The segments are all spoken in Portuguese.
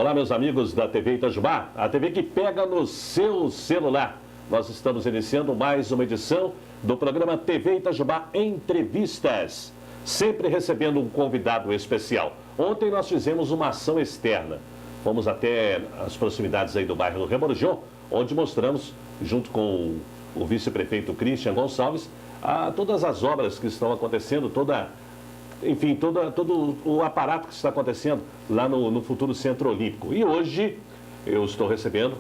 Olá, meus amigos da TV Itajubá, a TV que pega no seu celular. Nós estamos iniciando mais uma edição do programa TV Itajubá Entrevistas, sempre recebendo um convidado especial. Ontem nós fizemos uma ação externa. Fomos até as proximidades aí do bairro do Remorjão, onde mostramos, junto com o vice-prefeito Christian Gonçalves, todas as obras que estão acontecendo, todo o aparato que está acontecendo lá no futuro Centro Olímpico. E hoje eu estou recebendo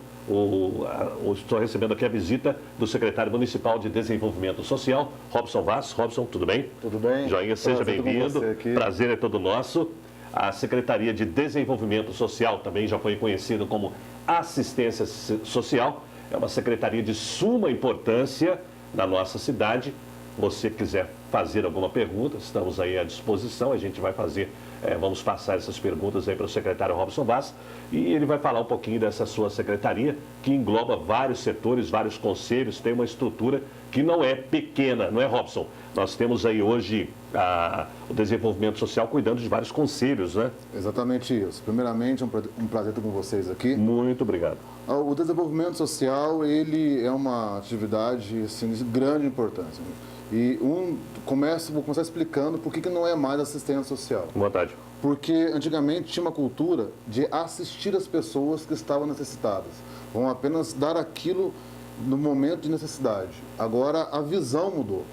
aqui a visita do secretário municipal de Desenvolvimento Social, Robson Vaz. Robson, tudo bem? Tudo bem. Joinha, seja bem-vindo. Prazer é todo nosso. A Secretaria de Desenvolvimento Social também já foi conhecida como Assistência Social. É uma secretaria de suma importância na nossa cidade. Você quiser fazer alguma pergunta, estamos aí à disposição. A gente vai vamos passar essas perguntas aí para o secretário Robson Vaz e ele vai falar um pouquinho dessa sua secretaria, que engloba vários setores, vários conselhos, tem uma estrutura que não é pequena, não é, Robson? Nós temos aí hoje o desenvolvimento social cuidando de vários conselhos, né? Exatamente isso. Primeiramente, um prazer estar com vocês aqui. Muito obrigado. O desenvolvimento social, ele é uma atividade assim, de grande importância. E vou começar explicando por que não é mais assistência social. Boa tarde. Porque antigamente tinha uma cultura de assistir as pessoas que estavam necessitadas. Vão apenas dar aquilo no momento de necessidade. Agora a visão mudou.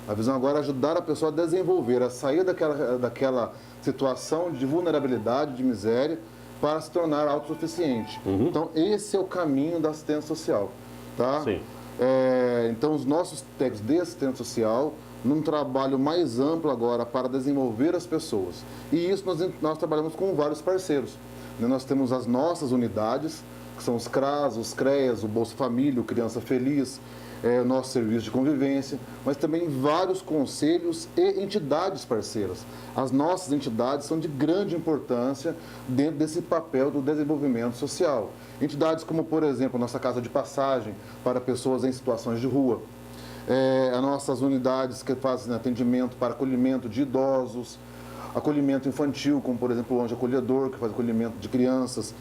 A visão agora é ajudar a pessoa a desenvolver, a sair daquela situação de vulnerabilidade, de miséria, para se tornar autossuficiente. Uhum. Então esse é o caminho da assistência social. Tá? Sim. Então, os nossos técnicos de assistência social, num trabalho mais amplo agora para desenvolver as pessoas. E isso nós trabalhamos com vários parceiros. Nós temos as nossas unidades, que são os CRAS, os CREAS, o Bolsa Família, o Criança Feliz, o nosso serviço de convivência, mas também vários conselhos e entidades parceiras. As nossas entidades são de grande importância dentro desse papel do desenvolvimento social. Entidades como, por exemplo, a nossa Casa de Passagem para pessoas em situações de rua, as nossas unidades que fazem atendimento para acolhimento de idosos, acolhimento infantil, como, por exemplo, o Anjo Acolhedor, que faz acolhimento de crianças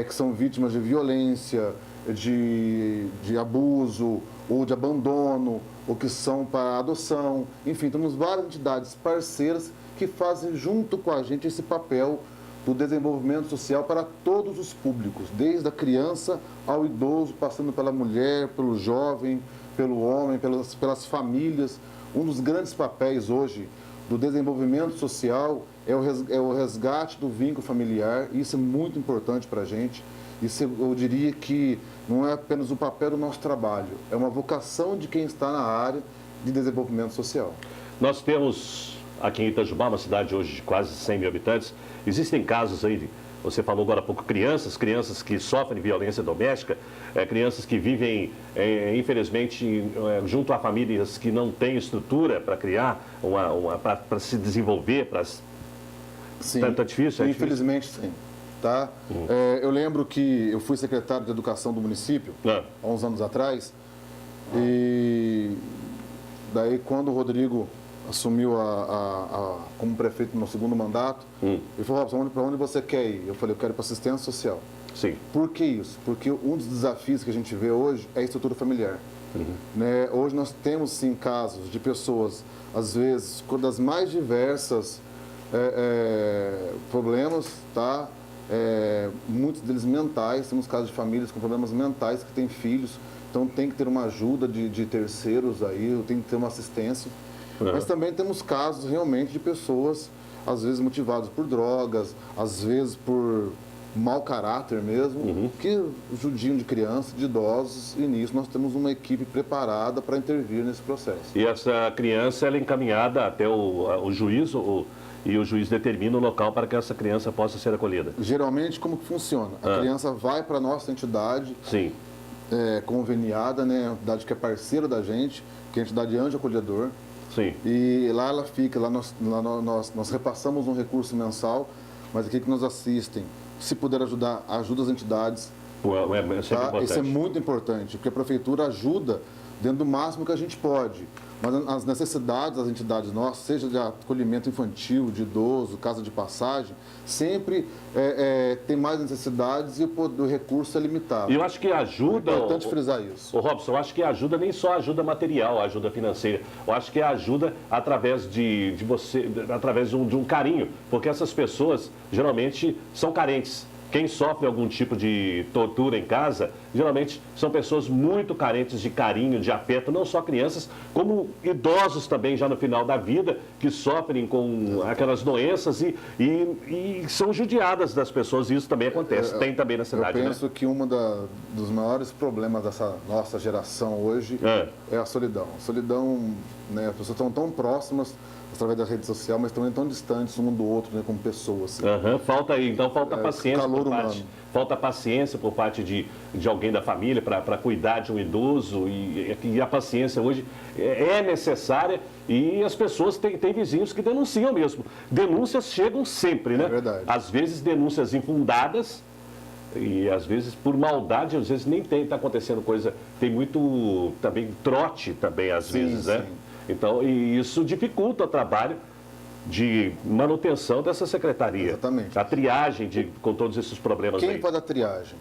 que são vítimas de violência, de abuso ou de abandono, ou que são para adoção. Enfim, temos várias entidades parceiras que fazem junto com a gente esse papel do desenvolvimento social para todos os públicos, desde a criança ao idoso, passando pela mulher, pelo jovem, pelo homem, pelas famílias. Um dos grandes papéis hoje do desenvolvimento social é o resgate do vínculo familiar, e isso é muito importante para a gente. Isso eu diria que não é apenas o papel do nosso trabalho, é uma vocação de quem está na área de desenvolvimento social. Nós temos aqui em Itajubá, uma cidade hoje de quase 100 mil habitantes, existem casos aí, você falou agora há pouco, crianças que sofrem violência doméstica, crianças que vivem, infelizmente, junto a famílias que não têm estrutura para criar, para se desenvolver, Sim, tá difícil? infelizmente sim. Tá? Eu lembro que eu fui secretário de Educação do município, há uns anos atrás, e daí quando o Rodrigo assumiu como prefeito no meu segundo mandato, ele falou: Robson, para onde você quer ir? Eu falei: eu quero ir para assistência social. Sim. Por que isso? Porque um dos desafios que a gente vê hoje é a estrutura familiar. Né? Hoje nós temos sim casos de pessoas, às vezes, com das mais diversas problemas, tá? Muitos deles mentais, temos casos de famílias com problemas mentais que têm filhos, então tem que ter uma ajuda de terceiros aí, tem que ter uma assistência. Mas também temos casos realmente de pessoas, às vezes motivadas por drogas, às vezes por mau caráter mesmo, que judiam de crianças, de idosos, e nisso nós temos uma equipe preparada para intervir nesse processo. E essa criança ela é encaminhada até o juiz, e o juiz determina o local para que essa criança possa ser acolhida? Geralmente, como que funciona? A criança vai para a nossa entidade, sim, conveniada, né? A entidade que é parceira da gente, que é a entidade Anjo Acolhedor. Sim. E lá ela fica, lá nós repassamos um recurso mensal, mas aqui que nos assistem, se puder ajudar, ajuda as entidades. Tá? Isso é muito importante, porque a prefeitura ajuda dentro do máximo que a gente pode. Mas as necessidades das entidades nossas, seja de acolhimento infantil, de idoso, casa de passagem, sempre tem mais necessidades e o recurso é limitado. E eu acho que ajuda... É importante frisar isso. Ô Robson, eu acho que ajuda nem só ajuda material, ajuda financeira. Eu acho que ajuda através de você, através de um carinho, porque essas pessoas geralmente são carentes. Quem sofre algum tipo de tortura em casa, geralmente são pessoas muito carentes de carinho, de afeto, não só crianças, como idosos também já no final da vida, que sofrem com aquelas doenças e são judiadas das pessoas, e isso também acontece, tem também na cidade. Eu penso que dos maiores problemas dessa nossa geração hoje é a solidão. A solidão, né, as pessoas estão tão próximas através da rede social, mas também tão distantes um do outro, né, como pessoas. Assim. Falta paciência calor humano. Falta paciência por parte de alguém da família para cuidar de um idoso e a paciência hoje é necessária e as pessoas têm vizinhos que denunciam mesmo. Denúncias chegam sempre, né? É verdade. Às vezes denúncias infundadas e às vezes por maldade, às vezes nem está acontecendo coisa, tem muito também trote também às vezes, né? Então, e isso dificulta o trabalho de manutenção dessa secretaria. Exatamente. A triagem com todos esses problemas. Quem aí. faz a triagem?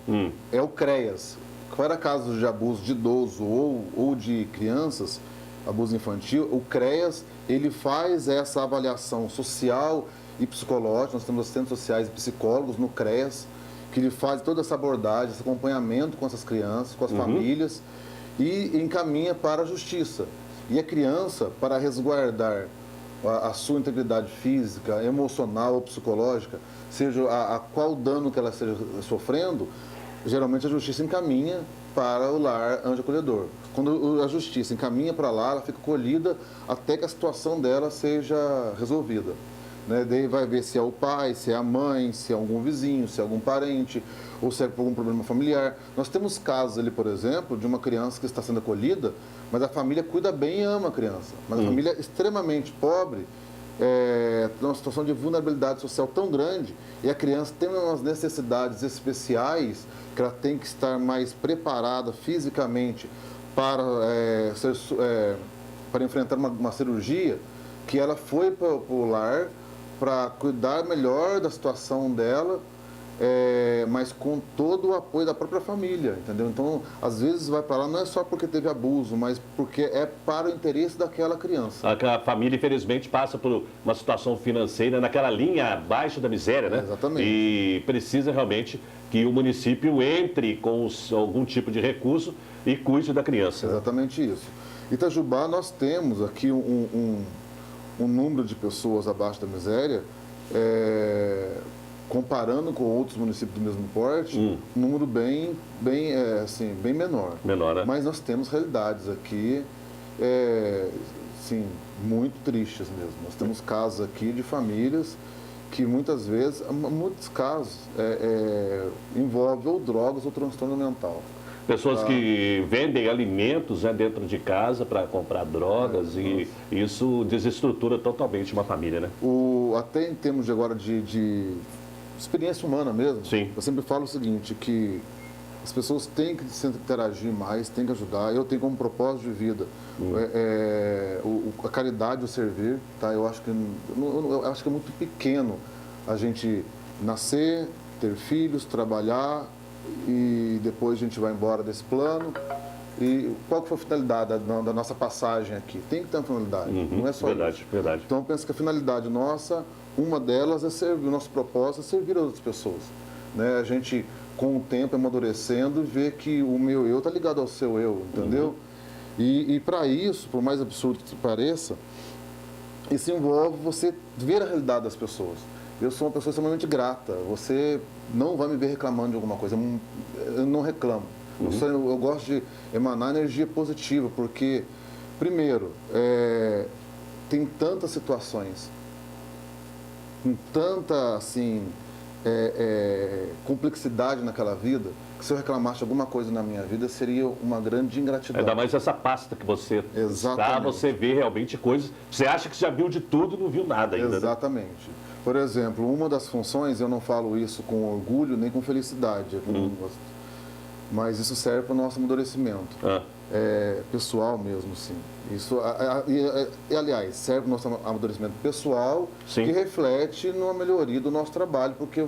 É o CREAS. Para casos de abuso de idoso ou de crianças, abuso infantil, o CREAS, ele faz essa avaliação social e psicológica. Nós temos assistentes sociais e psicólogos no CREAS, que ele faz toda essa abordagem, esse acompanhamento com essas crianças, com as famílias, e encaminha para a justiça. E a criança, para resguardar a sua integridade física, emocional ou psicológica, seja a qual dano que ela esteja sofrendo, geralmente a justiça encaminha para o lar anjo acolhedor. Quando a justiça encaminha para lá, ela fica acolhida até que a situação dela seja resolvida. Né? Daí vai ver se é o pai, se é a mãe, se é algum vizinho, se é algum parente, ou se é por algum problema familiar. Nós temos casos ali, por exemplo, de uma criança que está sendo acolhida, mas a família cuida bem e ama a criança. Mas a família é extremamente pobre, numa situação de vulnerabilidade social tão grande, e a criança tem umas necessidades especiais que ela tem que estar mais preparada fisicamente para enfrentar uma cirurgia, que ela foi para o lar para cuidar melhor da situação dela, mas com todo o apoio da própria família, entendeu? Então, às vezes vai para lá não é só porque teve abuso, mas porque é para o interesse daquela criança. A família, infelizmente, passa por uma situação financeira naquela linha abaixo da miséria, né? Exatamente. E precisa realmente que o município entre com algum tipo de recurso e cuide da criança. Exatamente isso. Itajubá, nós temos aqui um número de pessoas abaixo da miséria, comparando com outros municípios do mesmo porte, um número bem menor. Menor, né? Mas nós temos realidades aqui, muito tristes mesmo. Nós temos casos aqui de famílias que muitas vezes, muitos casos, envolvem ou drogas ou transtorno mental. Pessoas que vendem alimentos, né, dentro de casa para comprar drogas e isso desestrutura totalmente uma família, né? Até em termos agora de experiência humana mesmo, Sim. Eu sempre falo o seguinte, que as pessoas têm que se interagir mais, têm que ajudar. Eu tenho como propósito de vida a caridade, o servir. Tá? Eu acho que é muito pequeno a gente nascer, ter filhos, trabalhar e depois a gente vai embora desse plano. E qual que foi a finalidade da nossa passagem aqui? Tem que ter uma finalidade, não é só verdade, isso. Verdade. Então eu penso que a finalidade nossa, uma delas é servir, o nosso propósito é servir as outras pessoas. Né? A gente, com o tempo, amadurecendo, vê que o meu eu está ligado ao seu eu, entendeu? E para isso, por mais absurdo que pareça, isso envolve você ver a realidade das pessoas. Eu sou uma pessoa extremamente grata. Você não vai me ver reclamando de alguma coisa. Eu não reclamo. Eu gosto de emanar energia positiva, porque, primeiro, tem tantas situações, com tanta, assim, complexidade naquela vida, que se eu reclamasse de alguma coisa na minha vida, seria uma grande ingratidão. Ainda mais essa pasta que você está, você vê realmente coisas... Você acha que já viu de tudo e não viu nada ainda. Exatamente. Né? Por exemplo, uma das funções, eu não falo isso com orgulho nem com felicidade, mas isso serve para o nosso amadurecimento. pessoal mesmo, sim. Isso, aliás, serve o nosso amadurecimento pessoal, Sim. que reflete numa melhoria do nosso trabalho, porque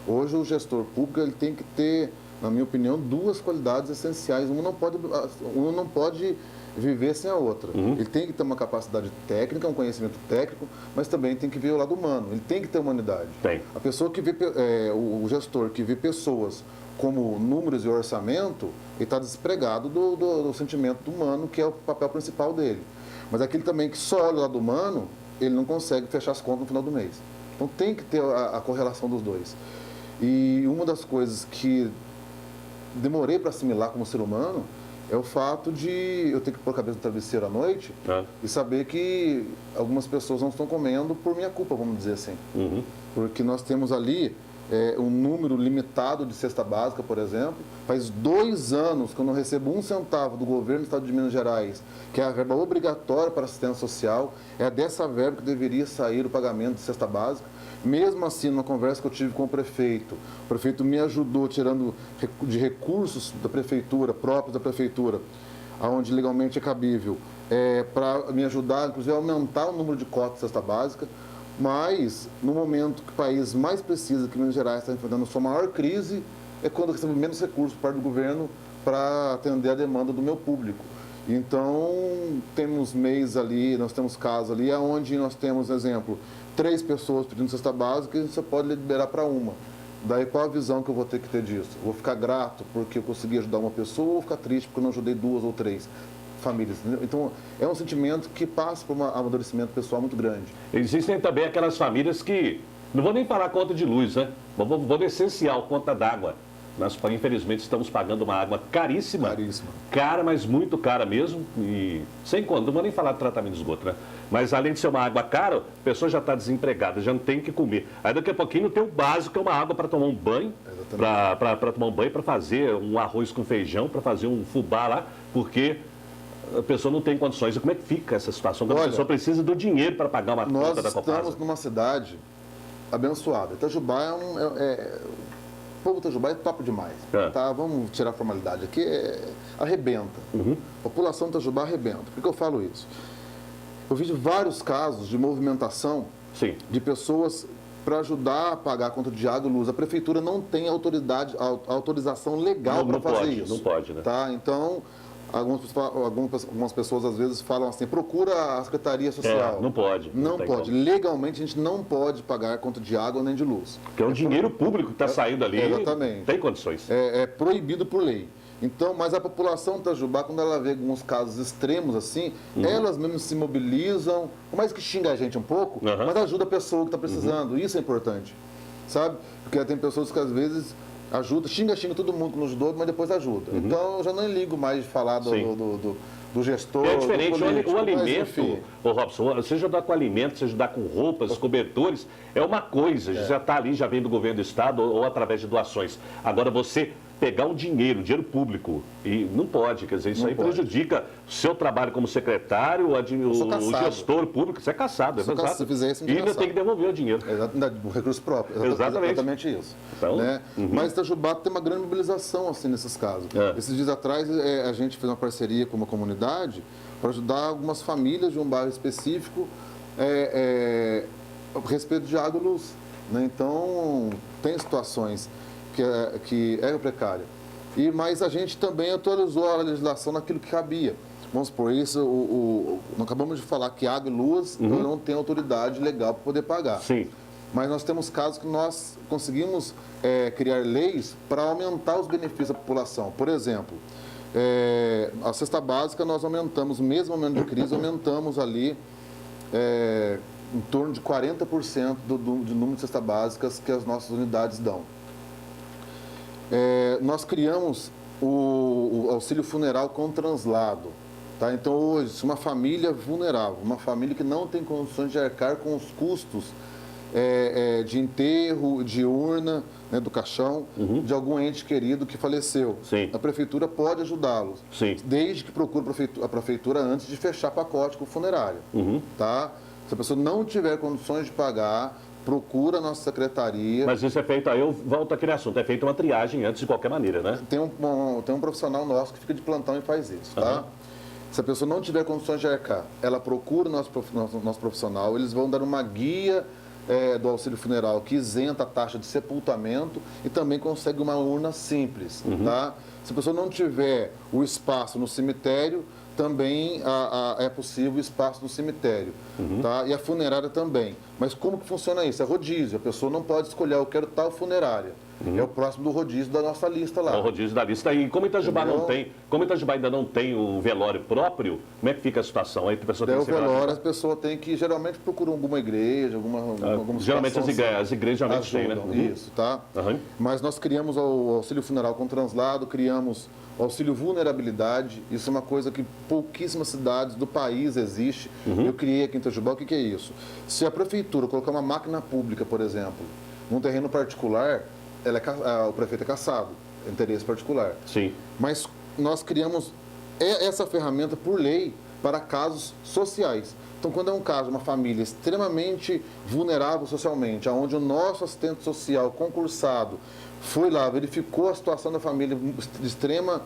hoje o gestor público, ele tem que ter, na minha opinião, duas qualidades essenciais. Uma não pode viver sem a outra. Ele tem que ter uma capacidade técnica, um conhecimento técnico, mas também tem que ver o lado humano. Ele tem que ter humanidade. Tem. A pessoa que vê, o gestor que vê pessoas como números e orçamento, ele está despregado do sentimento humano, que é o papel principal dele. Mas aquele também que só olha o lado humano, ele não consegue fechar as contas no final do mês. Então tem que ter a correlação dos dois. E uma das coisas que demorei para assimilar como ser humano é o fato de eu ter que pôr a cabeça no travesseiro à noite e saber que algumas pessoas não estão comendo por minha culpa, vamos dizer assim. Porque nós temos ali um número limitado de cesta básica, por exemplo. Faz 2 anos que eu não recebo 1 centavo do governo do Estado de Minas Gerais, que é a verba obrigatória para assistência social. É dessa verba que deveria sair o pagamento de cesta básica. Mesmo assim, numa conversa que eu tive com o prefeito me ajudou tirando de recursos da prefeitura, próprios da prefeitura, onde legalmente é cabível, para me ajudar, inclusive, a aumentar o número de cotas de cesta básica. Mas, no momento que o país mais precisa, que Minas Gerais está enfrentando a sua maior crise, é quando recebe menos recursos por parte do governo para atender a demanda do meu público. Então, temos mês ali, nós temos casos ali, onde nós temos, exemplo, 3 pessoas pedindo cesta básica e você pode liberar para uma. Daí, qual a visão que eu vou ter que ter disso? Vou ficar grato porque eu consegui ajudar uma pessoa ou vou ficar triste porque eu não ajudei 2 ou 3 famílias? Então, é um sentimento que passa por um amadurecimento pessoal muito grande. Existem também aquelas famílias que, não vou nem falar conta de luz, né? Vou no essencial, conta d'água. Nós, infelizmente, estamos pagando uma água caríssima. Caríssima. Cara, mas muito cara mesmo. E sem conta, não vou nem falar de tratamento de esgoto, né? Mas além de ser uma água cara, a pessoa já está desempregada, já não tem o que comer. Aí daqui a pouquinho não tem o básico, que é uma água para tomar um banho, para tomar um banho, para fazer um arroz com feijão, para fazer um fubá lá, porque a pessoa não tem condições. E como é que fica essa situação? Quando a pessoa precisa do dinheiro para pagar uma conta da Copasa? Nós estamos numa cidade abençoada. Itajubá o povo de Itajubá é top demais. Tá? Vamos tirar a formalidade aqui. Arrebenta. A população de Itajubá arrebenta. Por que eu falo isso? Eu vi vários casos de movimentação de pessoas para ajudar a pagar a conta de água e luz. A prefeitura não tem autorização legal para fazer isso. Não pode, né? Tá? Então, algumas pessoas às vezes falam assim, procura a Secretaria Social. Não pode. Não pode. Como. Legalmente, a gente não pode pagar conta de água nem de luz. Porque é um dinheiro público que está saindo ali. Exatamente. Tem condições. É proibido por lei. Então, mas a população de Itajubá, quando ela vê alguns casos extremos assim, elas mesmas se mobilizam, por mais que xinga a gente um pouco, mas ajuda a pessoa que está precisando. Isso é importante, sabe? Porque tem pessoas que às vezes ajuda, xinga todo mundo que nos ajudou, mas depois ajuda. Então, eu já nem ligo mais de falar do gestor. É diferente, do político, o alimento, Robson, você ajudar com alimento, você ajudar com roupas, cobertores, é uma coisa, já está ali, já vem do governo do estado ou através de doações. Agora, você pegar um dinheiro público, e não pode, quer dizer, isso aí prejudica o seu trabalho como secretário, o gestor público, você é caçado, se fizer isso, e ainda tem que devolver o dinheiro. O recurso próprio, exatamente isso. Então, né? Mas Itajubá tem uma grande mobilização assim, nesses casos. Esses dias atrás, a gente fez uma parceria com uma comunidade para ajudar algumas famílias de um bairro específico a respeito de água e luz. Né? Então, tem situações que é precária. Mas a gente também atualizou a legislação naquilo que cabia. Vamos supor, nós acabamos de falar que água e luz não tem autoridade legal para poder pagar. Sim. Mas nós temos casos que nós conseguimos criar leis para aumentar os benefícios da população. Por exemplo, a cesta básica nós aumentamos, mesmo no momento de crise, aumentamos ali em torno de 40% do número de cestas básicas que as nossas unidades dão. Nós criamos o auxílio funeral com translado. Tá? Então, hoje, se uma família vulnerável, uma família que não tem condições de arcar com os custos de enterro, de urna, né, do caixão, de algum ente querido que faleceu, a prefeitura pode ajudá-los, desde que procure a prefeitura antes de fechar pacote com o funerário. Tá? Se a pessoa não tiver condições de pagar, procura a nossa secretaria. Mas isso é feito, aí eu volto àquele assunto, é feita uma triagem antes de qualquer maneira, né? Tem um profissional nosso que fica de plantão e faz isso, tá? Se a pessoa não tiver condições de arcar, ela procura o nosso profissional, eles vão dar uma guia do auxílio funeral que isenta a taxa de sepultamento e também consegue uma urna simples, tá? Se a pessoa não tiver o espaço no cemitério, também é possível espaço no cemitério, tá? E a funerária também. Mas como que funciona isso? É rodízio, a pessoa não pode escolher, eu quero tal funerária. É o próximo do rodízio da nossa lista lá. É o rodízio da lista. E como Itajubá não tem, como Itajubá ainda não tem o velório próprio, como é que fica a situação? Aí a pessoa tem o que velório, a pessoa tem que, geralmente, procura alguma igreja, alguma geralmente as igrejas geralmente têm, né? Isso, tá? Mas nós criamos o auxílio funeral com translado, criamos o auxílio vulnerabilidade. Isso é uma coisa que pouquíssimas cidades do país existe. Eu criei aqui em Itajubá. O que é isso? Se a prefeitura colocar uma máquina pública, por exemplo, num terreno particular, o prefeito é cassado, interesse particular. Sim. Mas nós criamos essa ferramenta por lei para casos sociais. Então, quando é um caso, uma família extremamente vulnerável socialmente, onde o nosso assistente social concursado foi lá, verificou a situação da família de extrema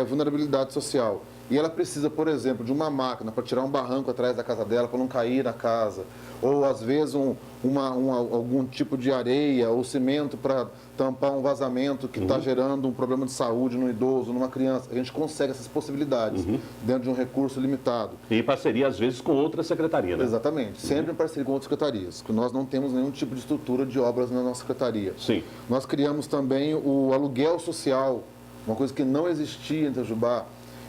vulnerabilidade social, e ela precisa, por exemplo, de uma máquina para tirar um barranco atrás da casa dela, para não cair na casa, ou às vezes algum tipo de areia ou cimento para tampar um vazamento que está gerando um problema de saúde no idoso, numa criança. A gente consegue essas possibilidades dentro de um recurso limitado. E em parceria, às vezes, com outra secretaria, né? Exatamente, sempre em parceria com outras secretarias, porque nós não temos nenhum tipo de estrutura de obras na nossa secretaria. Sim. Nós criamos também o aluguel social, uma coisa que não existia em Itajubá.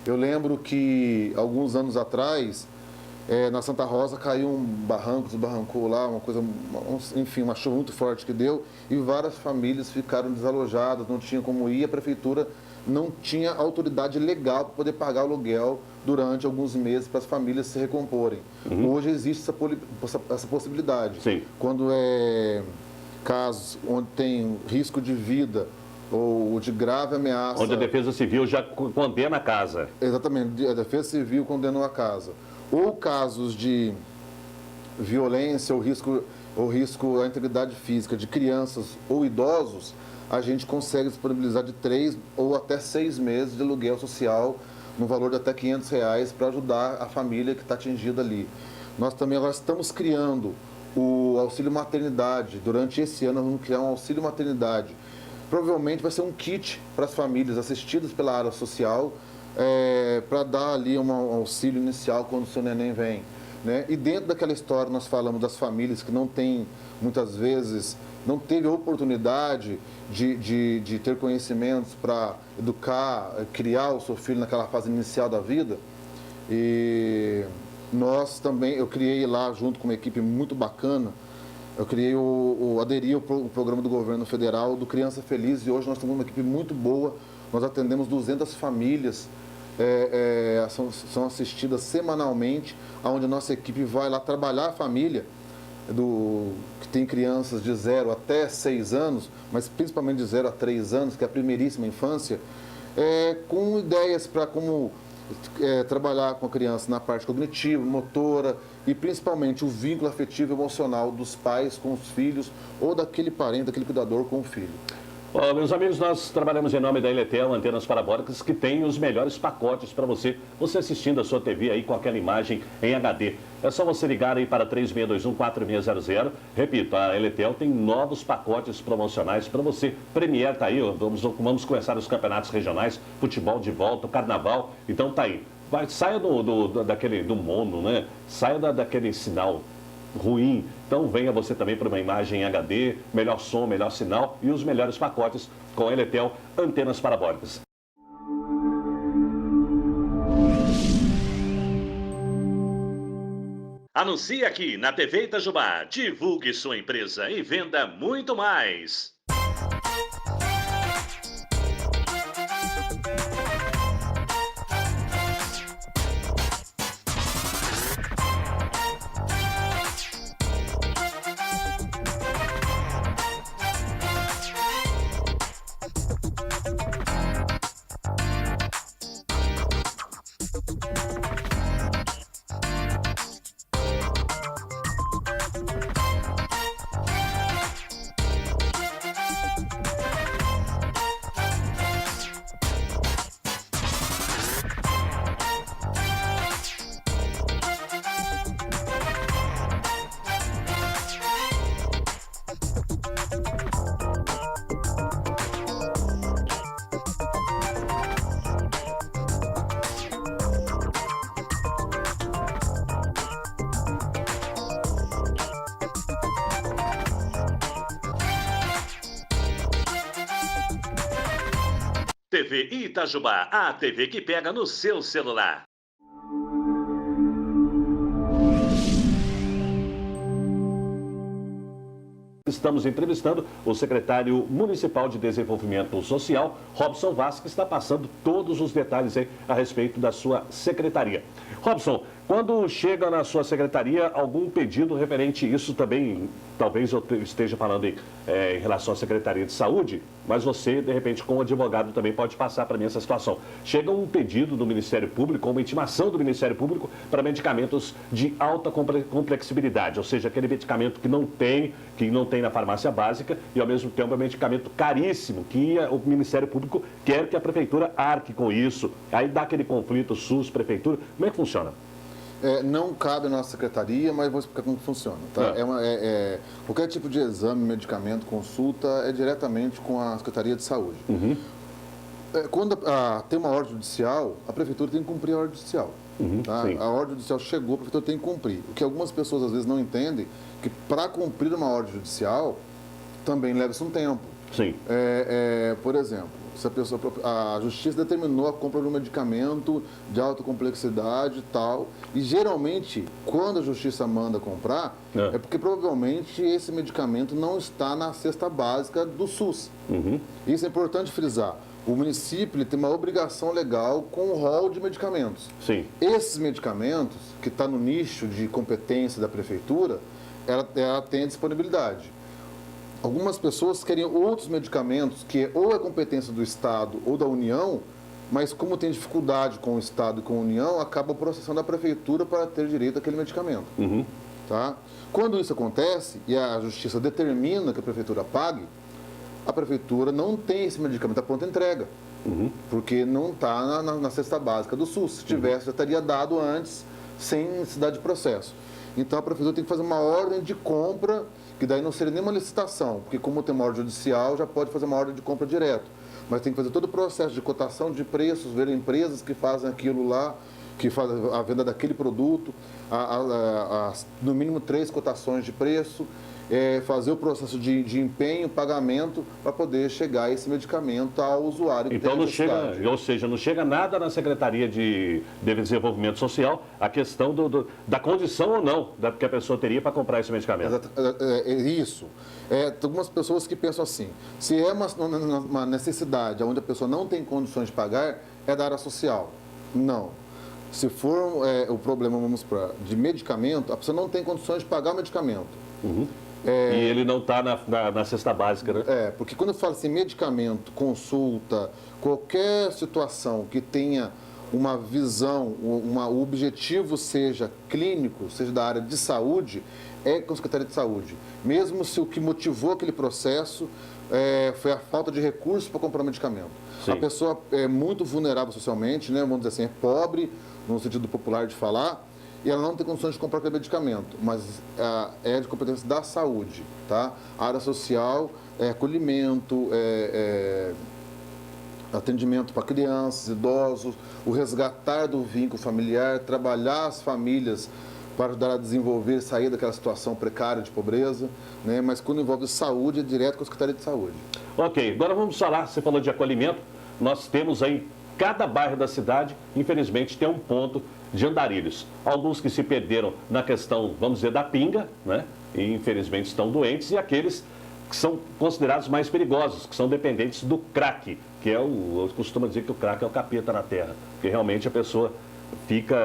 Eu lembro que, alguns anos atrás, na Santa Rosa caiu um barranco, desbarrancou lá, enfim, uma chuva muito forte que deu, e várias famílias ficaram desalojadas, não tinha como ir, a prefeitura não tinha autoridade legal para poder pagar aluguel durante alguns meses para as famílias se recomporem. Hoje existe essa possibilidade. Sim. Quando é casos onde tem risco de vida ou de grave ameaça... Onde a Defesa Civil já condena a casa. Exatamente, a Defesa Civil condenou a casa. Ou casos de violência ou risco à integridade física de crianças ou idosos, a gente consegue disponibilizar de 3 ou até 6 meses de aluguel social no valor de até R$500 para ajudar a família que está atingida ali. Nós também agora estamos criando o auxílio maternidade. Durante esse ano, nós vamos criar um auxílio maternidade. Provavelmente vai ser um kit para as famílias assistidas pela área social, para dar ali um auxílio inicial quando o seu neném vem, né? E dentro daquela história nós falamos das famílias que não têm, muitas vezes, não teve oportunidade de ter conhecimentos para educar, criar o seu filho naquela fase inicial da vida. E nós também, eu criei lá junto com uma equipe muito bacana, aderi ao programa do governo federal do Criança Feliz, e hoje nós temos uma equipe muito boa. Nós atendemos 200 famílias, são assistidas semanalmente, onde a nossa equipe vai lá trabalhar a família, que tem crianças de 0 até 6 anos, mas principalmente de 0 a 3 anos, que é a primeiríssima infância, com ideias para como trabalhar com a criança na parte cognitiva, motora e principalmente o vínculo afetivo e emocional dos pais com os filhos ou daquele parente, daquele cuidador com o filho. Bom, meus amigos, nós trabalhamos em nome da Eletel Antenas Parabólicas, que tem os melhores pacotes para você assistindo a sua TV aí com aquela imagem em HD. É só você ligar aí para 3621-4600. Repito, a Eletel tem novos pacotes promocionais para você. Premier está aí, vamos começar os campeonatos regionais, futebol de volta, carnaval. Então tá aí. Saia do mono, né? Saia daquele sinal ruim. Então venha você também para uma imagem em HD, melhor som, melhor sinal e os melhores pacotes com a Eletel Antenas Parabólicas. Anuncie aqui na TV Itajubá. Divulgue sua empresa e venda muito mais. TV Itajubá, a TV que pega no seu celular. Estamos entrevistando o secretário municipal de Desenvolvimento Social, Robson Vaz, que está passando todos os detalhes aí a respeito da sua secretaria. Robson, quando chega na sua secretaria algum pedido referente a isso também, talvez eu esteja falando em relação à Secretaria de Saúde, mas você, de repente, como advogado, também pode passar para mim essa situação. Chega um pedido do Ministério Público, uma intimação do Ministério Público para medicamentos de alta complexibilidade, ou seja, aquele medicamento que não tem na farmácia básica e, ao mesmo tempo, é um medicamento caríssimo, que o Ministério Público quer que a Prefeitura arque com isso. Aí dá aquele conflito SUS-Prefeitura. Como é que funciona? Não cabe na nossa secretaria, mas vou explicar como funciona. Tá? Qualquer tipo de exame, medicamento, consulta é diretamente com a Secretaria de Saúde. Uhum. Quando tem uma ordem judicial, a Prefeitura tem que cumprir a ordem judicial. Uhum, tá? A ordem judicial chegou, a Prefeitura tem que cumprir. O que algumas pessoas às vezes não entendem, que para cumprir uma ordem judicial também leva-se um tempo. Sim. Por exemplo, se a Justiça determinou a compra de um medicamento de alta complexidade e tal, e geralmente, quando a Justiça manda comprar, é porque provavelmente esse medicamento não está na cesta básica do SUS. Uhum. Isso é importante frisar. O município ele tem uma obrigação legal com o rol de medicamentos. Sim. Esses medicamentos, que está no nicho de competência da Prefeitura, ela tem a disponibilidade. Algumas pessoas querem outros medicamentos que ou é competência do Estado ou da União, mas como tem dificuldade com o Estado e com a União, acaba processando a Prefeitura para ter direito àquele medicamento. Uhum. Tá? Quando isso acontece e a Justiça determina que a Prefeitura pague, a Prefeitura não tem esse medicamento à pronta entrega, porque não está na cesta básica do SUS. Se tivesse, já teria dado antes, sem necessidade de processo. Então, a Prefeitura tem que fazer uma ordem de compra, que daí não seria nem uma licitação, porque como tem uma ordem judicial, já pode fazer uma ordem de compra direto. Mas tem que fazer todo o processo de cotação de preços, ver empresas que fazem aquilo lá, que fazem a venda daquele produto, no mínimo 3 cotações de preço, fazer o processo de empenho, pagamento, para poder chegar a esse medicamento ao usuário. Então não chega, ou seja, não chega nada na Secretaria de Desenvolvimento Social a questão da condição ou não que a pessoa teria para comprar esse medicamento. Isso. Tem algumas pessoas que pensam assim, se é uma necessidade onde a pessoa não tem condições de pagar, é da área social. Não. Se for o problema, de medicamento, a pessoa não tem condições de pagar o medicamento. Uhum. E ele não está na cesta básica, né? Porque quando eu falo assim, medicamento, consulta, qualquer situação que tenha uma visão, o objetivo seja clínico, seja da área de saúde, é com a Secretaria de Saúde. Mesmo se o que motivou aquele processo foi a falta de recursos para comprar medicamento. Sim. A pessoa é muito vulnerável socialmente, né? Vamos dizer assim, é pobre, no sentido popular de falar, e ela não tem condições de comprar aquele medicamento, mas é de competência da saúde, tá? A área social acolhimento, atendimento para crianças, idosos, o resgatar do vínculo familiar, trabalhar as famílias para ajudar a desenvolver, sair daquela situação precária de pobreza, né? Mas quando envolve saúde, é direto com a Secretaria de Saúde. Ok, agora vamos falar, você falou de acolhimento, nós temos aí, cada bairro da cidade, infelizmente, tem um ponto de andarilhos. Alguns que se perderam na questão, vamos dizer, da pinga, né? E infelizmente estão doentes, e aqueles que são considerados mais perigosos, que são dependentes do crack, que eu costumo dizer que o crack é o capeta na terra, porque realmente a pessoa fica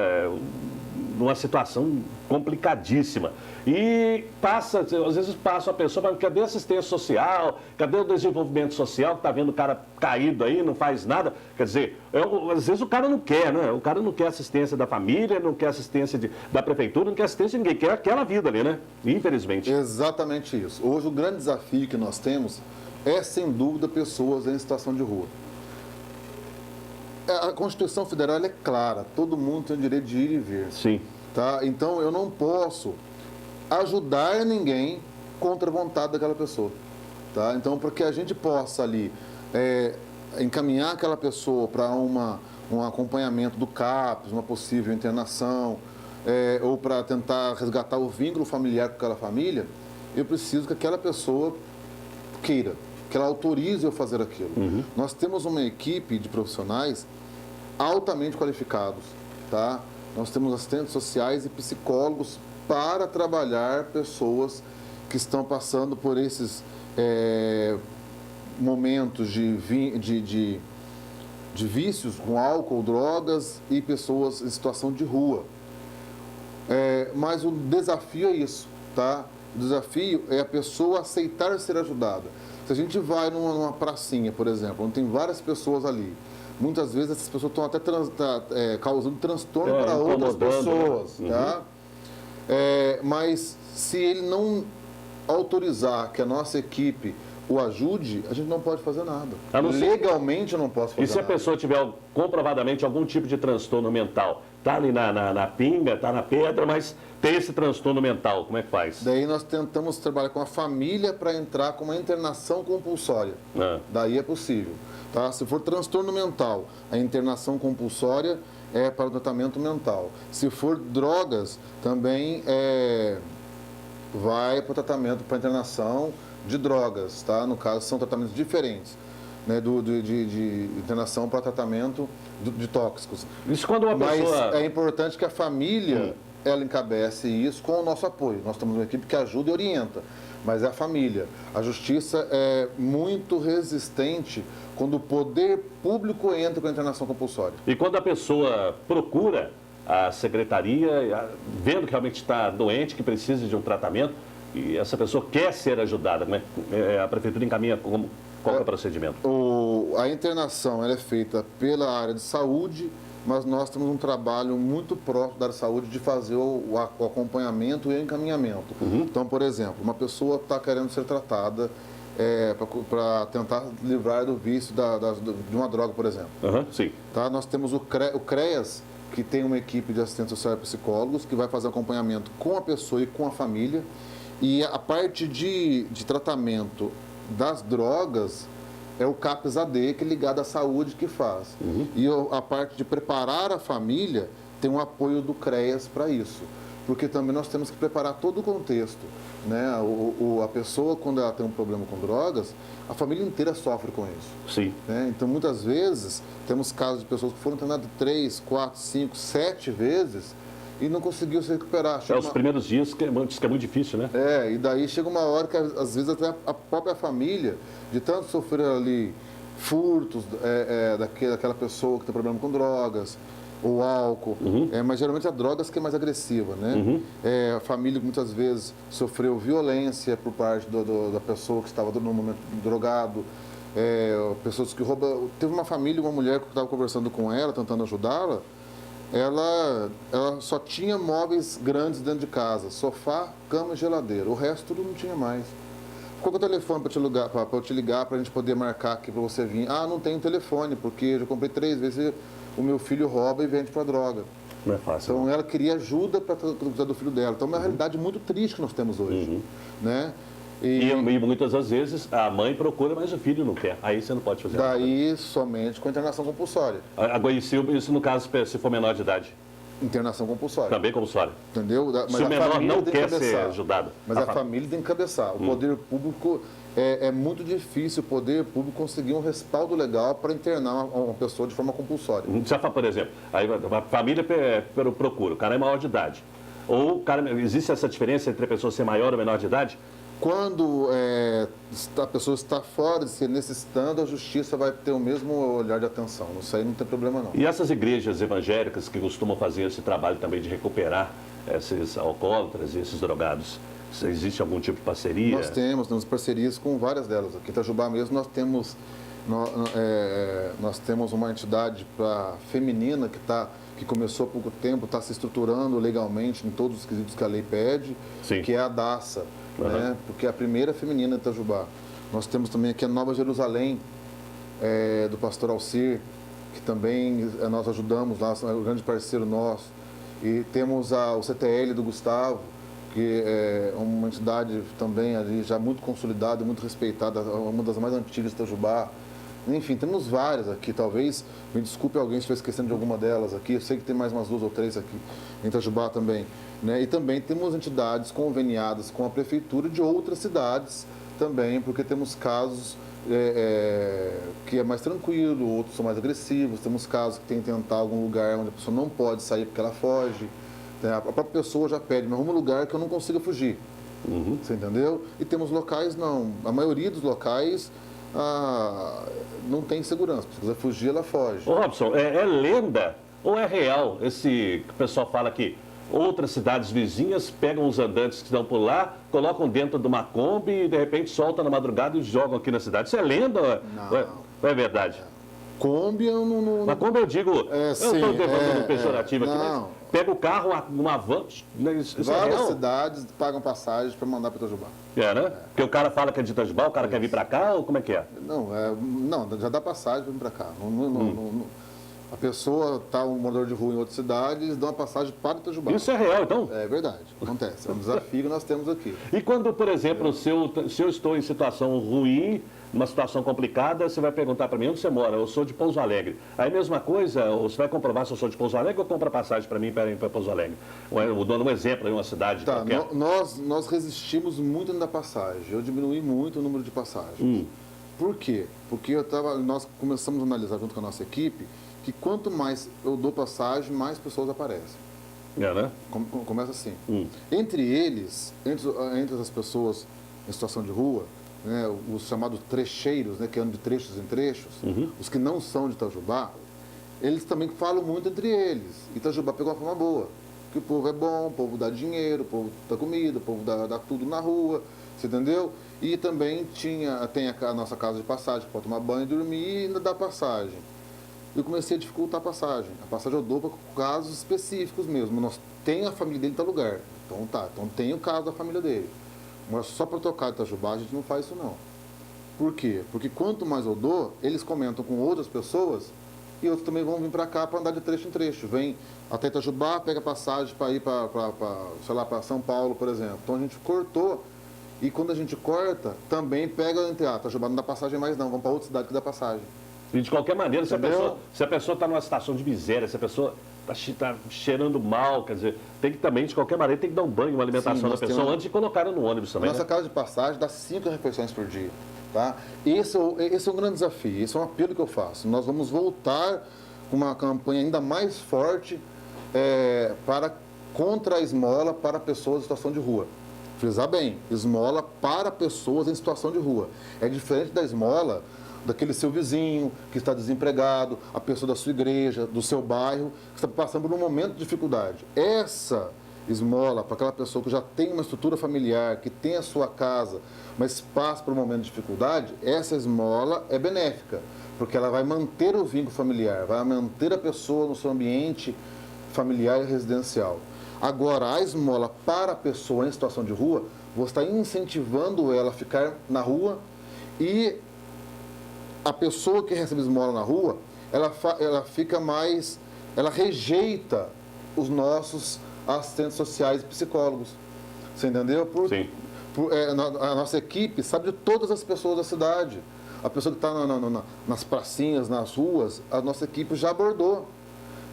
numa situação complicadíssima. E às vezes passa a pessoa, mas cadê a assistência social? Cadê o desenvolvimento social? Está vendo o cara caído aí, não faz nada? Quer dizer, às vezes o cara não quer, né? O cara não quer assistência da família, não quer assistência da prefeitura, não quer assistência de ninguém, quer aquela vida ali, né? Infelizmente. Exatamente isso. Hoje o grande desafio que nós temos é, sem dúvida, pessoas em situação de rua. A Constituição Federal é clara, todo mundo tem o direito de ir e vir. Sim. Tá? Então eu não posso ajudar ninguém contra a vontade daquela pessoa. Tá? Então, para que a gente possa ali encaminhar aquela pessoa para um acompanhamento do CAPS, uma possível internação, ou para tentar resgatar o vínculo familiar com aquela família, eu preciso que aquela pessoa queira que ela autorize eu fazer aquilo. Nós temos uma equipe de profissionais altamente qualificados, tá? Nós temos assistentes sociais e psicólogos para trabalhar pessoas que estão passando por esses momentos de vícios com álcool, drogas e pessoas em situação de rua. Mas o desafio é isso, tá? O desafio é a pessoa aceitar ser ajudada. Se a gente vai numa pracinha, por exemplo, onde tem várias pessoas ali, muitas vezes essas pessoas estão até causando transtorno para outras pessoas, tá? Mas se ele não autorizar que a nossa equipe o ajude, a gente não pode fazer nada. Legalmente eu não posso fazer nada. E se a pessoa tiver comprovadamente algum tipo de transtorno mental? Está ali na pinga, está na pedra, mas tem esse transtorno mental, como é que faz? Daí nós tentamos trabalhar com a família para entrar com uma internação compulsória. Daí é possível. Tá? Se for transtorno mental, a internação compulsória é para o tratamento mental. Se for drogas, também vai para o tratamento, para a internação de drogas, tá? No caso, são tratamentos diferentes, né? de internação para tratamento de tóxicos. Isso quando uma pessoa... Mas é importante que a família, ela encabece isso com o nosso apoio. Nós temos uma equipe que ajuda e orienta, mas é a família. A justiça é muito resistente quando o poder público entra com a internação compulsória. E quando a pessoa procura a secretaria, vendo que realmente está doente, que precisa de um tratamento, e essa pessoa quer ser ajudada, como a prefeitura encaminha qual é o procedimento? A internação ela é feita pela área de saúde, mas nós temos um trabalho muito próximo da área de saúde de fazer o acompanhamento e o encaminhamento. Então, por exemplo, uma pessoa está querendo ser tratada para tentar livrar do vício de uma droga, por exemplo. Sim. Tá? Nós temos o CREAS, que tem uma equipe de assistentes sociais e psicólogos que vai fazer acompanhamento com a pessoa e com a família. E a parte de tratamento das drogas é o CAPS-AD, que é ligado à saúde, que faz. E a parte de preparar a família tem um apoio do CREAS para isso. Porque também nós temos que preparar todo o contexto, né? A pessoa, quando ela tem um problema com drogas, a família inteira sofre com isso. Sim. Né? Então, muitas vezes, temos casos de pessoas que foram internadas 3, 4, 5, 7 vezes e não conseguiu se recuperar. Os primeiros dias que é muito difícil, né? E daí chega uma hora que, às vezes, até a própria família, de tanto sofrer ali furtos daquela pessoa que tem problema com drogas, ou álcool, mas geralmente a drogas que é mais agressiva, né? A família muitas vezes sofreu violência por parte da pessoa que estava no momento drogado, pessoas que roubam. Teve uma família, uma mulher que eu estava conversando com ela, tentando ajudá-la, ela só tinha móveis grandes dentro de casa, sofá, cama e geladeira, o resto tudo não tinha mais. Qual que é o telefone para eu te ligar, para a gente poder marcar aqui para você vir? Não tenho telefone, porque eu já comprei 3 vezes, o meu filho rouba e vende para droga. Não é fácil. Então, ela queria ajuda para cuidar do filho dela. Então, é uma realidade muito triste que nós temos hoje. Né? E muitas das vezes a mãe procura, mas o filho não quer. Aí você não pode fazer nada. Daí, somente com internação compulsória. Agora, isso no caso, se for menor de idade? Internação compulsória. Também compulsória. Entendeu? Mas se o menor não quer ser ajudado. Mas a família tem que encabeçar. O poder público, é muito difícil o poder público conseguir um respaldo legal para internar uma pessoa de forma compulsória. Já, por exemplo, aí a família procura, o cara é maior de idade. Ou existe essa diferença entre a pessoa ser maior ou menor de idade? Quando a pessoa está fora de ser necessitando, a justiça vai ter o mesmo olhar de atenção. Isso aí não tem problema, não. E essas igrejas evangélicas que costumam fazer esse trabalho também de recuperar esses alcoólatras e esses drogados, existe algum tipo de parceria? Nós temos parcerias com várias delas. Aqui em Itajubá mesmo nós temos uma entidade feminina que começou há pouco tempo, está se estruturando legalmente em todos os quesitos que a lei pede, que é a DASA. Né? Porque é a primeira feminina de Itajubá. Nós temos também aqui a Nova Jerusalém, do pastor Alcir, que também nós ajudamos lá, é um grande parceiro nosso. E temos o CTL do Gustavo, que é uma entidade também ali já muito consolidada, muito respeitada, uma das mais antigas de Itajubá. Enfim, temos várias aqui, talvez, me desculpe alguém se estiver esquecendo de alguma delas aqui, eu sei que tem mais umas 2 ou 3 aqui em Itajubá também. Né? E também temos entidades conveniadas com a prefeitura de outras cidades também, porque temos casos que é mais tranquilo, outros são mais agressivos. Temos casos que tem que tentar algum lugar onde a pessoa não pode sair porque ela foge. A própria pessoa já pede, mas arruma um lugar que eu não consiga fugir. Você entendeu? E temos locais, não. A maioria dos locais não tem segurança. Se quiser fugir, ela foge. Ô Robson, é lenda ou é real esse que o pessoal fala que outras cidades vizinhas pegam os andantes que estão por lá, colocam dentro de uma Kombi e de repente soltam na madrugada e jogam aqui na cidade? Isso é lenda ou é verdade? Kombi eu não... Na Kombi eu digo, eu estou levando pejorativo aqui, não. mas pega o carro, uma van, isso Várias é real? cidades pagam passagem para mandar para Itajubá. Né? Porque o cara fala que é de Itajubá, o cara quer vir para cá, ou como é que é? Não, já dá passagem para vir para cá. A pessoa está um morador de rua em outra cidade, eles dão uma passagem para Itajubá. Isso é real, então? É verdade, acontece. É um desafio que nós temos aqui. E quando, por exemplo, se eu estou em situação ruim, numa situação complicada, você vai perguntar para mim onde você mora. Eu sou de Pouso Alegre. Aí, mesma coisa, você vai comprovar se eu sou de Pouso Alegre ou compra passagem para mim para ir para Pouso Alegre? Dando um exemplo em uma cidade qualquer. Nós resistimos muito na passagem. Eu diminui muito o número de passagens. Por quê? Porque nós começamos a analisar junto com a nossa equipe que quanto mais eu dou passagem, mais pessoas aparecem. Né? Começa assim. Entre eles, entre as pessoas em situação de rua, né, os chamados trecheiros, né, que andam de trechos em trechos, os que não são de Itajubá, eles também falam muito entre eles. Itajubá pegou uma forma boa, que o povo é bom, o povo dá dinheiro, o povo dá comida, o povo dá tudo na rua, você entendeu? E também tem a nossa casa de passagem, que pode tomar banho e dormir e ainda dá passagem. Eu comecei a dificultar a passagem. A passagem eu dou para casos específicos mesmo. Nós tem a família dele em tal lugar. Então tem o caso da família dele. Mas só para tocar de Itajubá a gente não faz isso não. Por quê? Porque quanto mais eu dou, eles comentam com outras pessoas e outros também vão vir para cá para andar de trecho em trecho. Vem até Itajubá, pega passagem para ir para São Paulo, por exemplo. Então a gente cortou e quando a gente corta, também pega entre Itajubá não dá passagem mais não, vamos para outra cidade que dá passagem. E de qualquer maneira, se a pessoa está numa situação de miséria, se a pessoa está cheirando mal, quer dizer, tem que também, de qualquer maneira, tem que dar um banho, uma alimentação da pessoa antes de colocar no ônibus também. Nossa casa de passagem dá 5 refeições por dia. Tá? Esse é um grande desafio, esse é um apelo que eu faço. Nós vamos voltar com uma campanha ainda mais forte contra a esmola para pessoas em situação de rua. Frisar bem, esmola para pessoas em situação de rua. É diferente da esmola daquele seu vizinho que está desempregado, a pessoa da sua igreja, do seu bairro, que está passando por um momento de dificuldade. Essa esmola para aquela pessoa que já tem uma estrutura familiar, que tem a sua casa, mas passa por um momento de dificuldade, essa esmola é benéfica, porque ela vai manter o vínculo familiar, vai manter a pessoa no seu ambiente familiar e residencial. Agora, a esmola para a pessoa em situação de rua, você está incentivando ela a ficar na rua e a pessoa que recebe esmola na rua, ela rejeita os nossos assistentes sociais e psicólogos. Você entendeu? Sim. A nossa equipe sabe de todas as pessoas da cidade. A pessoa que está nas pracinhas, nas ruas, a nossa equipe já abordou.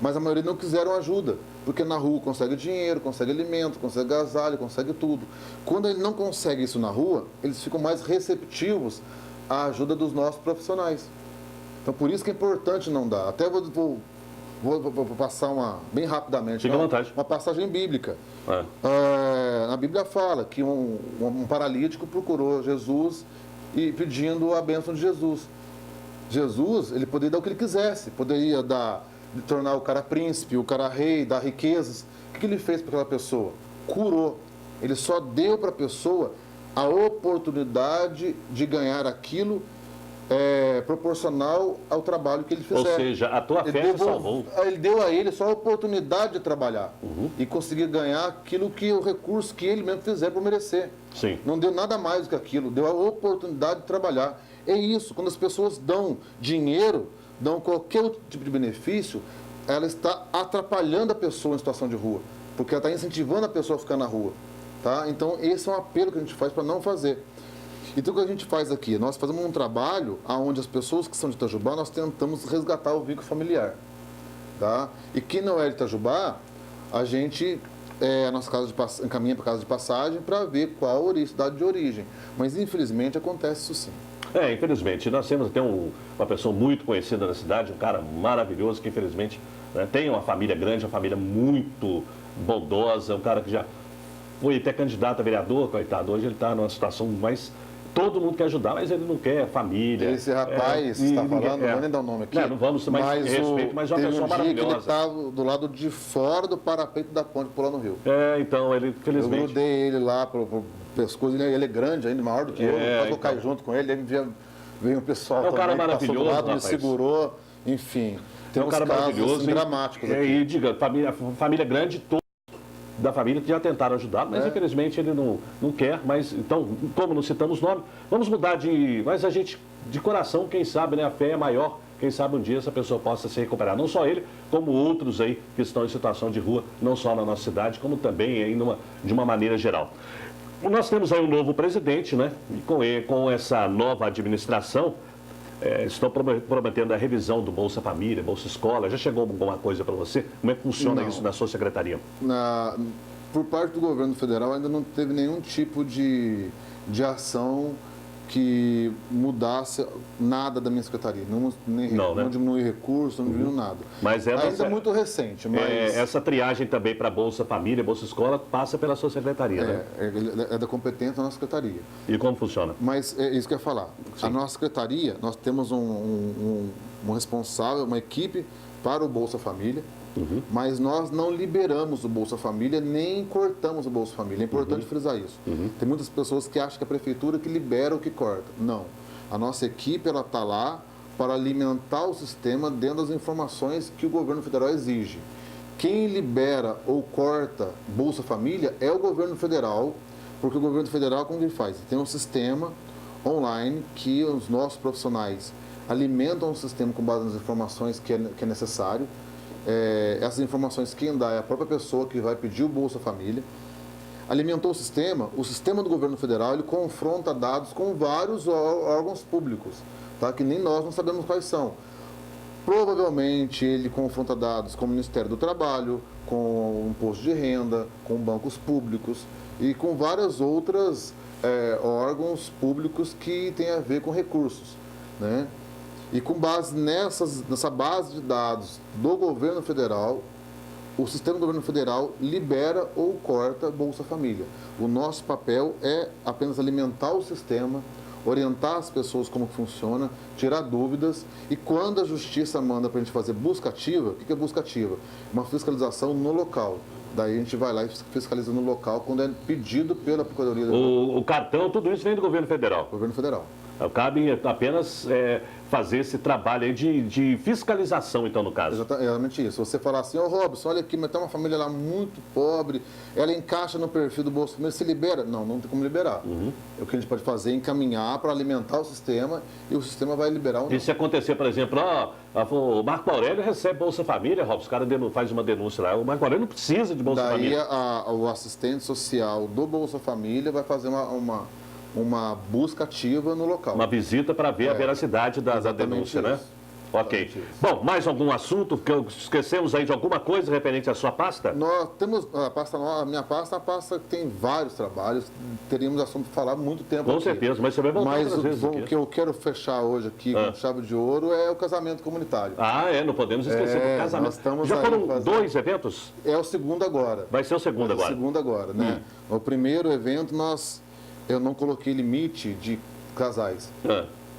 Mas a maioria não quiseram ajuda, porque na rua consegue dinheiro, consegue alimento, consegue agasalho, consegue tudo. Quando ele não consegue isso na rua, eles ficam mais receptivos a ajuda dos nossos profissionais. Então, por isso que é importante não dar. Até vou passar bem rapidamente. Fica à vontade. Uma passagem bíblica. Na Bíblia fala que um paralítico procurou Jesus e pedindo a bênção de Jesus. Jesus, ele poderia dar o que ele quisesse. Poderia tornar o cara príncipe, o cara rei, dar riquezas. O que ele fez para aquela pessoa? Curou. Ele só deu para a pessoa a oportunidade de ganhar aquilo proporcional ao trabalho que ele fizer. Ou seja, a tua fé salvou. Ele deu a ele só a oportunidade de trabalhar e conseguir ganhar o recurso que ele mesmo fizer por merecer. Sim. Não deu nada mais do que aquilo, deu a oportunidade de trabalhar. É isso, quando as pessoas dão dinheiro, dão qualquer outro tipo de benefício, ela está atrapalhando a pessoa em situação de rua, porque ela está incentivando a pessoa a ficar na rua. Tá? Então, esse é um apelo que a gente faz para não fazer. Então, o que a gente faz aqui? Nós fazemos um trabalho onde as pessoas que são de Itajubá, nós tentamos resgatar o vínculo familiar. Tá? E quem não é de Itajubá, a gente a nossa casa encaminha para a casa de passagem para ver qual a cidade de origem. Mas, infelizmente, acontece isso sim. Infelizmente. Nós temos até uma pessoa muito conhecida na cidade, um cara maravilhoso, que infelizmente, né, tem uma família grande, uma família muito bondosa, um cara que já foi até candidato a vereador, coitado. Hoje ele está numa situação mais... Todo mundo quer ajudar, mas ele não quer família. Esse rapaz, você está falando, não vou nem dar o nome aqui. Não vamos ter mais respeito, mas é uma pessoa maravilhosa. Ele estava do lado de fora do parapeito da ponte, pulando no rio. Então, ele, felizmente... Eu grudei ele lá pro pescoço, ele é grande ainda, maior do que eu. Eu cair junto com ele, aí veio um pessoal um cara maravilhoso, do lado, me segurou, enfim. Tem um cara maravilhoso, assim, dramáticos aqui. E diga, família grande, todos da família que já tentaram ajudar, mas infelizmente ele não quer. Mas então, como não citamos nome, vamos mudar de... Mas a gente, de coração, quem sabe, né? A fé é maior. Quem sabe um dia essa pessoa possa se recuperar. Não só ele, como outros aí que estão em situação de rua, não só na nossa cidade, como também aí de uma maneira geral. Nós temos aí um novo presidente, né? E com essa nova administração, estão prometendo a revisão do Bolsa Família, Bolsa Escola. Já chegou alguma coisa para você? Como é que funciona isso na sua secretaria? Por parte do governo federal ainda não teve nenhum tipo de ação que mudasse nada da minha secretaria. Não diminui recursos, não diminuiu nada. Mas ainda é muito recente. Mas... essa triagem também para Bolsa Família, Bolsa Escola, passa pela sua secretaria, né? É da competência da nossa secretaria. E como funciona? Mas é isso que eu ia falar. Sim. A nossa secretaria, nós temos um responsável, uma equipe para o Bolsa Família, mas nós não liberamos o Bolsa Família, nem cortamos o Bolsa Família. É importante frisar isso. Tem muitas pessoas que acham que é a prefeitura que libera ou que corta. Não. A nossa equipe está lá para alimentar o sistema dentro das informações que o governo federal exige. Quem libera ou corta Bolsa Família é o governo federal, porque o governo federal, como ele faz? Tem um sistema online que os nossos profissionais alimentam o sistema com base nas informações que é necessário. Essas informações quem dá é a própria pessoa que vai pedir o Bolsa Família. Alimentou o sistema do governo federal, ele confronta dados com vários órgãos públicos, tá? Que nem nós não sabemos quais são. Provavelmente ele confronta dados com o Ministério do Trabalho, com o Imposto de Renda, com bancos públicos e com vários outros órgãos públicos que têm a ver com recursos, né? E com base nessa base de dados do governo federal, o sistema do governo federal libera ou corta Bolsa Família. O nosso papel é apenas alimentar o sistema, orientar as pessoas como funciona, tirar dúvidas, e quando a justiça manda para a gente fazer busca ativa, o que é busca ativa? Uma fiscalização no local. Daí a gente vai lá e fiscaliza no local quando é pedido pela Procuradoria. O cartão, tudo isso vem do governo federal? Governo federal. Cabe apenas fazer esse trabalho aí de fiscalização, então, no caso. Exatamente isso. Você falar assim, Robson, olha aqui, mas tem uma família lá muito pobre, ela encaixa no perfil do Bolsa Família, se libera? Não tem como liberar. O que a gente pode fazer é encaminhar para alimentar o sistema e o sistema vai liberar ou não. E se acontecer, por exemplo, o Marco Aurélio recebe Bolsa Família, Robson, o cara faz uma denúncia lá, o Marco Aurélio não precisa de Bolsa Família. Daí o assistente social do Bolsa Família vai fazer uma busca ativa no local. Uma visita para ver a veracidade da denúncia, né? Ok. Bom, mais algum assunto que esquecemos aí de alguma coisa referente à sua pasta? Nós temos a minha pasta, a pasta que tem vários trabalhos, teríamos assunto para falar muito tempo Com aqui. certeza, mas você vai voltar outras vezes aqui. O que eu quero fechar hoje aqui com chave de ouro é o casamento comunitário. Não podemos esquecer do casamento. Já foram 2 eventos? É o segundo agora. Vai ser o segundo agora. É o segundo agora, né? O primeiro evento eu não coloquei limite de casais.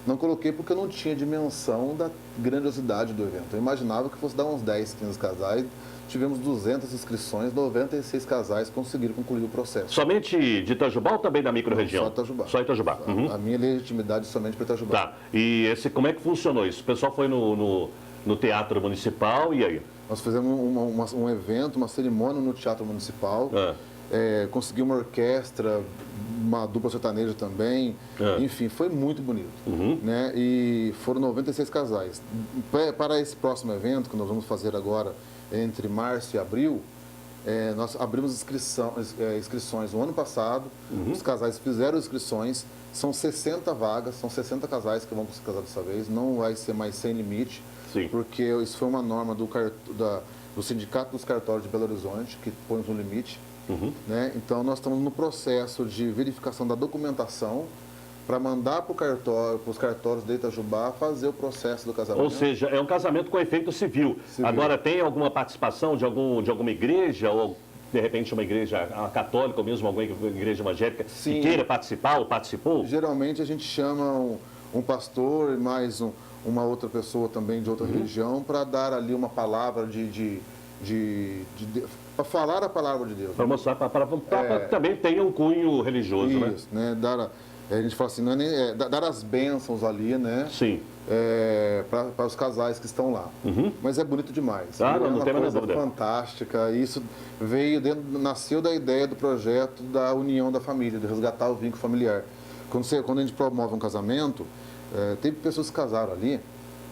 Não coloquei porque eu não tinha dimensão da grandiosidade do evento. Eu imaginava que fosse dar uns 10, 15 casais. Tivemos 200 inscrições, 96 casais conseguiram concluir o processo. Somente de Itajubá ou também da microrregião? Só Itajubá. Só Itajubá. A minha legitimidade somente para Itajubá. Tá. E como é que funcionou isso? O pessoal foi no Teatro Municipal e aí? Nós fizemos um evento, uma cerimônia no Teatro Municipal. Consegui uma orquestra, uma dupla sertaneja também, enfim, foi muito bonito, né? E foram 96 casais. Para esse próximo evento, que nós vamos fazer agora entre março e abril, nós abrimos inscrições no ano passado, os casais fizeram inscrições, são 60 vagas, são 60 casais que vão se casar dessa vez, não vai ser mais sem limite, porque isso foi uma norma do Sindicato dos Cartórios de Belo Horizonte, que põe um limite. Né? Então, nós estamos no processo de verificação da documentação para mandar para os cartórios de Itajubá fazer o processo do casamento. Ou seja, é um casamento com efeito civil. Agora, tem alguma participação de alguma igreja ou, de repente, uma igreja católica ou mesmo alguma igreja evangélica que queira participar ou participou? Geralmente a gente chama um pastor e mais uma outra pessoa também de outra religião para dar ali uma palavra para falar a palavra de Deus. Para mostrar, para também tem um cunho religioso, isso, né? A gente fala assim, não é nem, dar as bênçãos ali, né? Sim. Para os casais que estão lá. Mas é bonito demais. Ah, não tem uma coisa fantástica. Isso nasceu da ideia do projeto da união da família, de resgatar o vínculo familiar. Quando a gente promove um casamento, teve pessoas que casaram ali,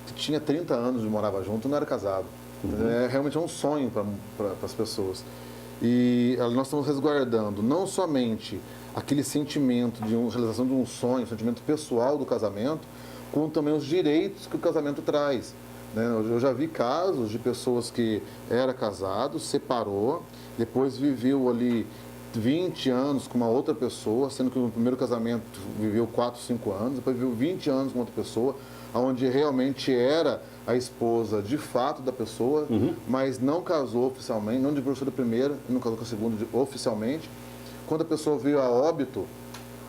que tinha 30 anos e morava junto e não era casado. Realmente é um sonho para as pessoas. E nós estamos resguardando não somente aquele sentimento de realização de um sonho, sentimento pessoal do casamento, como também os direitos que o casamento traz. Né? Eu já vi casos de pessoas que era casado, separou, depois viveu ali 20 anos com uma outra pessoa, sendo que no primeiro casamento viveu 4, 5 anos, depois viveu 20 anos com outra pessoa, onde realmente era a esposa de fato da pessoa, mas não casou oficialmente, não divorciou da primeira e não casou com a segunda oficialmente. Quando a pessoa veio a óbito,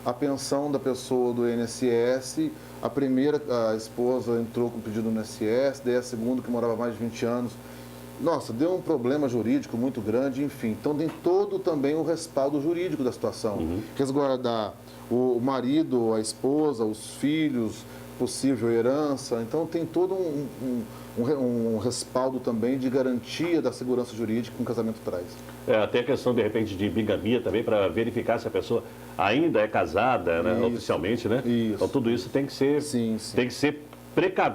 a pensão da pessoa do INSS, a esposa entrou com pedido no INSS, daí a segunda, que morava mais de 20 anos, nossa, deu um problema jurídico muito grande, enfim. Então tem todo também o respaldo jurídico da situação. Resguardar o marido, a esposa, os filhos, possível herança. Então tem todo um respaldo também de garantia da segurança jurídica que um casamento traz. Tem a questão, de repente, de bigamia também, para verificar se a pessoa ainda é casada, né, oficialmente, né? Isso. Então tudo isso tem que ser, tem que ser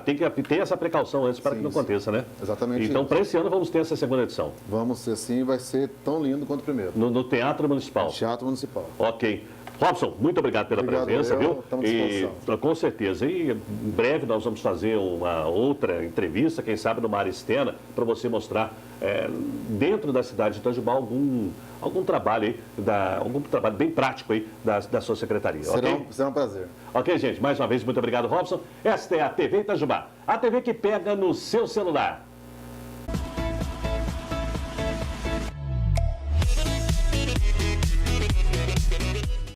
tem que ter essa precaução antes para que não aconteça, né? Exatamente. Então, para esse ano, vamos ter essa segunda edição. Vamos ter sim, vai ser tão lindo quanto o primeiro. No Teatro Municipal. Teatro Municipal. Ok. Robson, muito obrigado pela presença, viu? Estamos à disposição. Com certeza. E em breve nós vamos fazer uma outra entrevista, quem sabe no Mar Estena, para você mostrar dentro da cidade de Itajubá algum trabalho bem prático aí da sua secretaria. Será um prazer. Ok, gente? Mais uma vez, muito obrigado, Robson. Esta é a TV Itajubá, a TV que pega no seu celular.